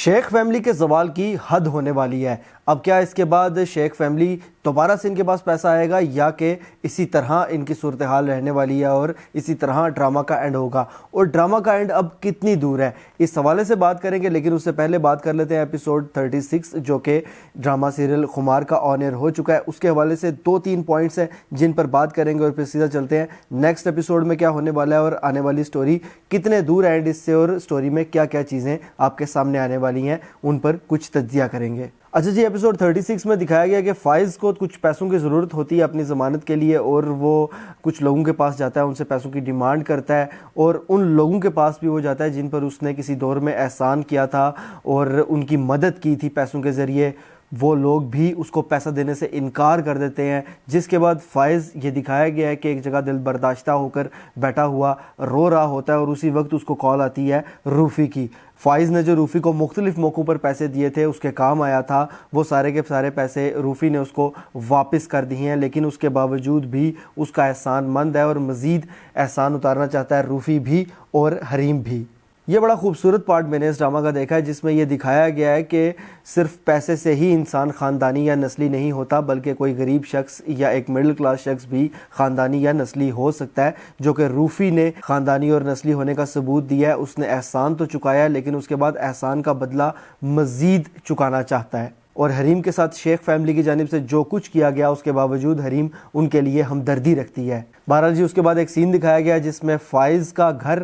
شیخ family کے زوال کی حد ہونے والی ہے۔ اب کیا اس کے بعد شیخ فیملی دوبارہ سے ان کے پاس پیسہ آئے گا یا کہ اسی طرح ان کی صورتحال رہنے والی ہے اور اسی طرح ڈرامہ کا اینڈ ہوگا، اور ڈرامہ کا اینڈ اب کتنی دور ہے اس حوالے سے بات کریں گے۔ لیکن اس سے پہلے بات کر لیتے ہیں ایپیسوڈ 36 جو کہ ڈرامہ سیریل خمار کا آن ایئر ہو چکا ہے، اس کے حوالے سے 2-3 پوائنٹس ہیں جن پر بات کریں گے، اور پھر سیدھا چلتے ہیں نیکسٹ ایپیسوڈ میں کیا ہونے والا ہے اور آنے والی سٹوری کتنے دور اینڈ اس سے، اور سٹوری میں کیا کیا چیزیں آپ کے سامنے آنے والی ہیں ان پر کچھ تجزیہ کریں گے۔ اچھا جی، ایپیسوڈ 36 میں دکھایا گیا کہ فائز کو کچھ پیسوں کی ضرورت ہوتی ہے اپنی ضمانت کے لیے، اور وہ کچھ لوگوں کے پاس جاتا ہے، ان سے پیسوں کی ڈیمانڈ کرتا ہے، اور ان لوگوں کے پاس بھی وہ جاتا ہے جن پر اس نے کسی دور میں احسان کیا تھا اور ان کی مدد کی تھی پیسوں کے ذریعے۔ وہ لوگ بھی اس کو پیسہ دینے سے انکار کر دیتے ہیں، جس کے بعد فائز یہ دکھایا گیا ہے کہ ایک جگہ دل برداشتہ ہو کر بیٹھا ہوا رو رہا ہوتا ہے، اور اسی وقت اس کو کال آتی ہے روفی کی۔ فائز نے جو روفی کو مختلف موقعوں پر پیسے دیے تھے، اس کے کام آیا تھا، وہ سارے کے سارے پیسے روفی نے اس کو واپس کر دیے ہیں، لیکن اس کے باوجود بھی اس کا احسان مند ہے اور مزید احسان اتارنا چاہتا ہے روفی بھی اور حریم بھی۔ یہ بڑا خوبصورت پارٹ میں نے اس ڈرامہ کا دیکھا ہے جس میں یہ دکھایا گیا ہے کہ صرف پیسے سے ہی انسان خاندانی یا نسلی نہیں ہوتا، بلکہ کوئی غریب شخص یا ایک مڈل کلاس شخص بھی خاندانی یا نسلی ہو سکتا ہے، جو کہ روفی نے خاندانی اور نسلی ہونے کا ثبوت دیا ہے۔ اس نے احسان تو چکایا ہے، لیکن اس کے بعد احسان کا بدلہ مزید چکانا چاہتا ہے، اور حریم کے ساتھ شیخ فیملی کی جانب سے جو کچھ کیا گیا اس کے باوجود حریم ان کے لیے ہمدردی رکھتی ہے۔ بہرحال جی، اس کے بعد ایک سین دکھایا گیا جس میں فائز کا گھر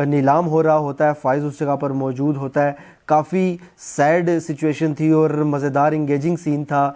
نیلام ہو رہا ہوتا ہے، فائز اس جگہ پر موجود ہوتا ہے۔ کافی سیڈ سچویشن تھی اور مزیدار انگیجنگ سین تھا۔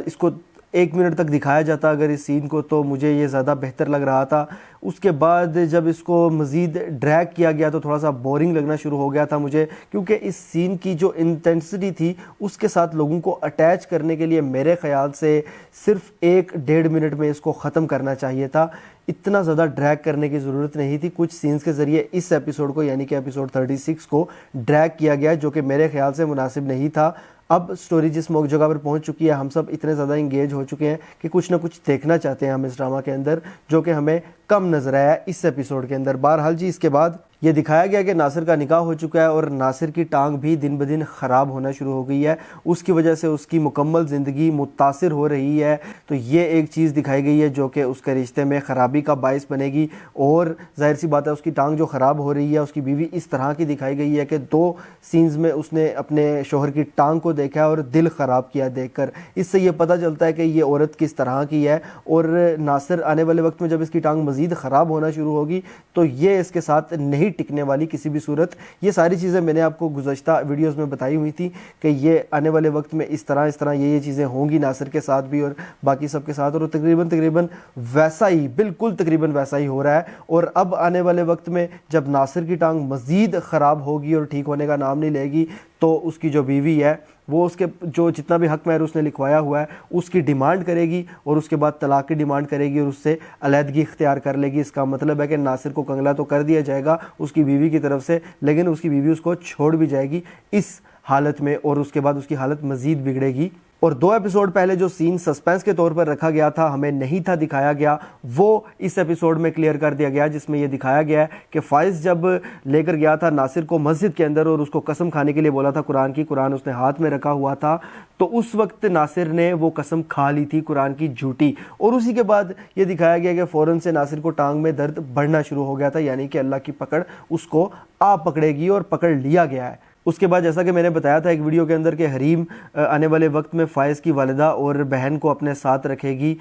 اس کو 1 منٹ تک دکھایا جاتا اگر اس سین کو تو مجھے یہ زیادہ بہتر لگ رہا تھا۔ اس کے بعد جب اس کو مزید ڈریگ کیا گیا تو تھوڑا سا بورنگ لگنا شروع ہو گیا تھا مجھے، کیونکہ اس سین کی جو انٹینسٹی تھی اس کے ساتھ لوگوں کو اٹیچ کرنے کے لیے میرے خیال سے صرف 1-1.5 منٹ میں اس کو ختم کرنا چاہیے تھا۔ اتنا زیادہ ڈریگ کرنے کی ضرورت نہیں تھی۔ کچھ سینز کے ذریعے اس ایپیسوڈ کو یعنی کہ ایپیسوڈ 36 کو ڈریگ کیا گیا جو کہ میرے خیال سے مناسب نہیں تھا۔ اب سٹوری جس جگہ پر پہنچ چکی ہے، ہم سب اتنے زیادہ انگیج ہو چکے ہیں کہ کچھ نہ کچھ دیکھنا چاہتے ہیں ہم اس ڈرامہ کے اندر، جو کہ ہمیں کم نظر آیا اس ایپیسوڈ کے اندر۔ بہرحال جی، اس کے بعد یہ دکھایا گیا کہ ناصر کا نکاح ہو چکا ہے اور ناصر کی ٹانگ بھی دن بدن خراب ہونا شروع ہو گئی ہے، اس کی وجہ سے اس کی مکمل زندگی متاثر ہو رہی ہے۔ تو یہ ایک چیز دکھائی گئی ہے جو کہ اس کے رشتے میں خرابی کا باعث بنے گی، اور ظاہر سی بات ہے اس کی ٹانگ جو خراب ہو رہی ہے، اس کی بیوی اس طرح کی دکھائی گئی ہے کہ 2 سینز میں اس نے اپنے شوہر کی ٹانگ کو دیکھا ہے اور دل خراب کیا دیکھ کر۔ اس سے یہ پتہ چلتا ہے کہ یہ عورت کس طرح کی ہے، اور ناصر آنے والے وقت میں جب اس کی ٹانگ مزید خراب ہونا شروع ہوگی تو یہ اس کے ساتھ نہیں ٹکنے والی کسی بھی صورت۔ یہ ساری چیزیں میں نے آپ کو گزشتہ ویڈیوز میں بتائی ہوئی تھی کہ یہ آنے والے وقت میں اس طرح یہ چیزیں ہوں گی ناصر کے ساتھ بھی اور باقی سب کے ساتھ، اور تقریباً ویسا ہی، بالکل تقریباً ویسا ہی ہو رہا ہے۔ اور اب آنے والے وقت میں جب ناصر کی ٹانگ مزید خراب ہوگی اور ٹھیک ہونے کا نام نہیں لے گی تو اس کی جو بیوی ہے وہ اس کے جو جتنا بھی حق مہر اس نے لکھوایا ہوا ہے اس کی ڈیمانڈ کرے گی، اور اس کے بعد طلاق کی ڈیمانڈ کرے گی اور اس سے علیحدگی اختیار کر لے گی۔ اس کا مطلب ہے کہ ناصر کو کنگلا تو کر دیا جائے گا اس کی بیوی کی طرف سے، لیکن اس کی بیوی اس کو چھوڑ بھی جائے گی اس حالت میں، اور اس کے بعد اس کی حالت مزید بگڑے گی۔ اور 2 ایپیسوڈ پہلے جو سین سسپینس کے طور پر رکھا گیا تھا، ہمیں نہیں تھا دکھایا گیا، وہ اس ایپیسوڈ میں کلیئر کر دیا گیا، جس میں یہ دکھایا گیا ہے کہ فائز جب لے کر گیا تھا ناصر کو مسجد کے اندر اور اس کو قسم کھانے کے لیے بولا تھا قرآن کی، قرآن اس نے ہاتھ میں رکھا ہوا تھا، تو اس وقت ناصر نے وہ قسم کھا لی تھی قرآن کی جھوٹی، اور اسی کے بعد یہ دکھایا گیا کہ فوراً سے ناصر کو ٹانگ میں درد بڑھنا شروع ہو گیا تھا، یعنی کہ اللہ کی پکڑ اس کو آ پکڑے گی، اور پکڑ لیا گیا ہے۔ اس کے بعد جیسا کہ میں نے بتایا تھا ایک ویڈیو کے اندر کہ حریم آنے والے وقت میں فائز کی والدہ اور بہن کو اپنے ساتھ رکھے گی،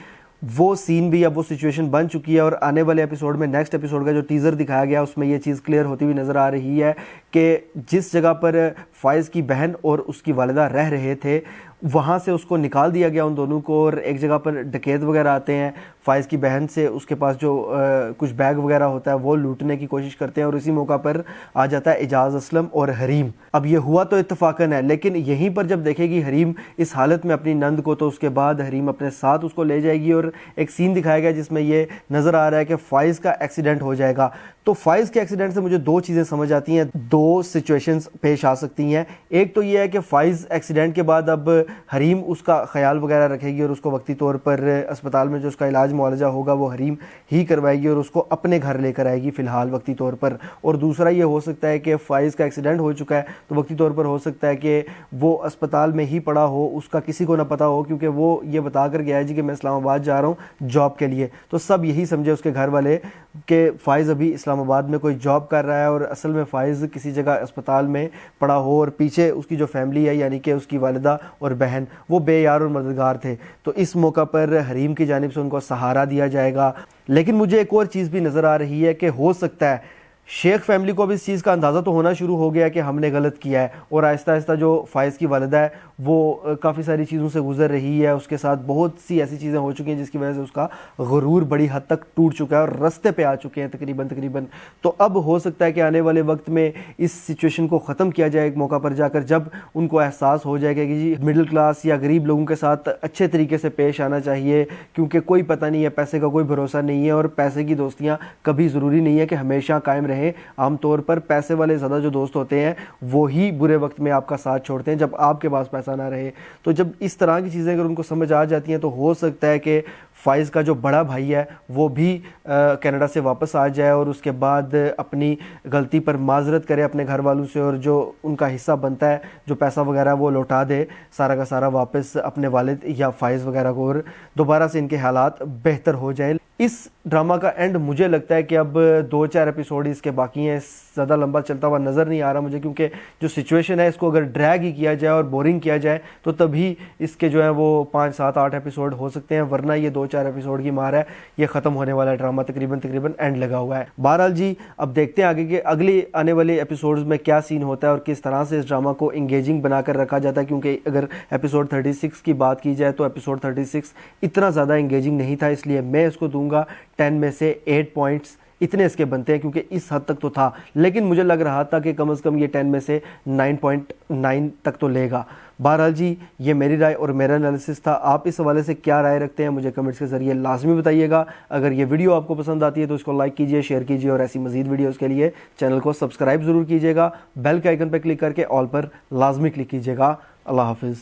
وہ سین بھی اب وہ سچویشن بن چکی ہے، اور آنے والے ایپیسوڈ میں نیکسٹ ایپیسوڈ کا جو ٹیزر دکھایا گیا اس میں یہ چیز کلیئر ہوتی ہوئی نظر آ رہی ہے کہ جس جگہ پر فائز کی بہن اور اس کی والدہ رہ رہے تھے وہاں سے اس کو نکال دیا گیا ان دونوں کو، اور ایک جگہ پر ڈکیت وغیرہ آتے ہیں فائز کی بہن سے، اس کے پاس جو کچھ بیگ وغیرہ ہوتا ہے وہ لوٹنے کی کوشش کرتے ہیں، اور اسی موقع پر آ جاتا ہے اعجاز اسلم اور حریم۔ اب یہ ہوا تو اتفاقاً ہے، لیکن یہیں پر جب دیکھے گی حریم اس حالت میں اپنی نند کو تو اس کے بعد حریم اپنے ساتھ اس کو لے جائے گی، اور ایک سین دکھایا گیا جس میں یہ نظر آ رہا ہے کہ فائز کا ایکسیڈنٹ ہو جائے گا۔ تو فائز کے ایکسیڈنٹ سے مجھے 2 چیزیں سمجھ آتی ہیں، 2 سچویشنز پیش آ سکتی ہیں۔ ایک تو یہ ہے کہ فائز ایکسیڈنٹ کے بعد اب حریم اس کا خیال وغیرہ رکھے گی اور اس کو وقتی طور پر اسپتال میں جو اس کا علاج معالجہ ہوگا وہ حریم ہی کروائے گی اور اس کو اپنے گھر لے کر آئے گی فی الحال وقتی طور پر. اور دوسرا یہ ہو سکتا ہے کہ فائز کا ایکسیڈنٹ ہو چکا ہے تو وقتی طور پر ہو سکتا ہے کہ وہ اسپتال میں ہی پڑا ہو, اس کا کسی کو نہ پتا ہو, کیونکہ وہ یہ بتا کر گیا ہے جی کہ میں اسلام آباد جا رہا ہوں جاب کے لیے. تو سب یہی سمجھے اس کے گھر والے کہ فائز ابھی اسلام آباد میں کوئی جاب کر رہا ہے اور اصل میں فائز کسی جگہ اسپتال میں پڑا ہو, اور پیچھے اس کی جو فیملی ہے یعنی کہ اس کی والدہ اور بہن وہ بے یار اور مددگار تھے. تو اس موقع پر حریم کی جانب سے ان کو سہارا دیا جائے گا. لیکن مجھے ایک اور چیز بھی نظر آ رہی ہے کہ ہو سکتا ہے شیخ فیملی کو بھی اس چیز کا اندازہ تو ہونا شروع ہو گیا کہ ہم نے غلط کیا ہے, اور آہستہ آہستہ جو فائز کی والدہ ہے وہ کافی ساری چیزوں سے گزر رہی ہے, اس کے ساتھ بہت سی ایسی چیزیں ہو چکی ہیں جس کی وجہ سے اس کا غرور بڑی حد تک ٹوٹ چکا ہے اور رستے پہ آ چکے ہیں تقریباً. تو اب ہو سکتا ہے کہ آنے والے وقت میں اس سچویشن کو ختم کیا جائے ایک موقع پر جا کر, جب ان کو احساس ہو جائے گا کہ جی مڈل کلاس یا غریب لوگوں کے ساتھ اچھے طریقے سے پیش آنا چاہیے, کیونکہ کوئی پتہ نہیں ہے, پیسے کا کوئی بھروسہ نہیں ہے, اور پیسے کی دوستیاں کبھی ضروری نہیں ہے کہ ہمیشہ قائم رہیں. عام طور پر پیسے والے زیادہ جو دوست ہوتے ہیں وہی برے وقت میں آپ کا ساتھ چھوڑتے ہیں جب آپ کے پاس پیسہ نہ رہے. تو جب اس طرح کی چیزیں اگر ان کو سمجھ آ جاتی ہیں تو ہو سکتا ہے کہ فائز کا جو بڑا بھائی ہے وہ بھی کینیڈا سے واپس آ جائے اور اس کے بعد اپنی غلطی پر معذرت کرے اپنے گھر والوں سے, اور جو ان کا حصہ بنتا ہے جو پیسہ وغیرہ وہ لوٹا دے سارا کا سارا واپس اپنے والد یا فائز وغیرہ کو, اور دوبارہ سے ان کے حالات بہتر ہو جائیں. اس ڈرامہ کا اینڈ مجھے لگتا ہے کہ اب 2-4 ایپیسوڈ اس کے باقی ہیں, زیادہ لمبا چلتا ہوا نظر نہیں آ رہا مجھے, کیونکہ جو سچویشن ہے اس کو اگر ڈریگ ہی کیا جائے اور بورنگ کیا جائے تو تبھی اس کے جو ہیں وہ 5-7-8 ایپیسوڈ ہو سکتے ہیں, ورنہ یہ 2-4 ایپیسوڈ کی مار ہے, یہ ختم ہونے والا ڈرامہ تقریباً اینڈ لگا ہوا ہے. بہرحال جی اب دیکھتے ہیں آگے کہ اگلی آنے والے ایپیسوڈز میں کیا سین ہوتا ہے اور کس طرح سے اس ڈرامہ کو انگیجنگ بنا کر رکھا جاتا ہے, کیونکہ اگر ایپیسوڈ 36 کی بات کی جائے تو ایپیسوڈ 36 اتنا زیادہ انگیجنگ نہیں تھا, اس لیے میں اس کو دوں گا 10 میں سے 8 پوائنٹس. اتنے اس کے بنتے ہیں کیونکہ اس حد تک تو تھا, لیکن مجھے لگ رہا تھا کہ کم از کم یہ 10 میں سے 9.9 تک تو لے گا. بہرحال جی یہ میری رائے اور میرا انالیسس تھا. آپ اس حوالے سے کیا رائے رکھتے ہیں مجھے کمنٹس کے ذریعے لازمی بتائیے گا. اگر یہ ویڈیو آپ کو پسند آتی ہے تو اس کو لائک کیجئے, شیئر کیجئے, اور ایسی مزید ویڈیوز کے لیے چینل کو سبسکرائب ضرور کیجئے گا. بیل کے آئیکن پر کلک کر کے آل پر لازمی کلک کیجئے گا. اللہ حافظ.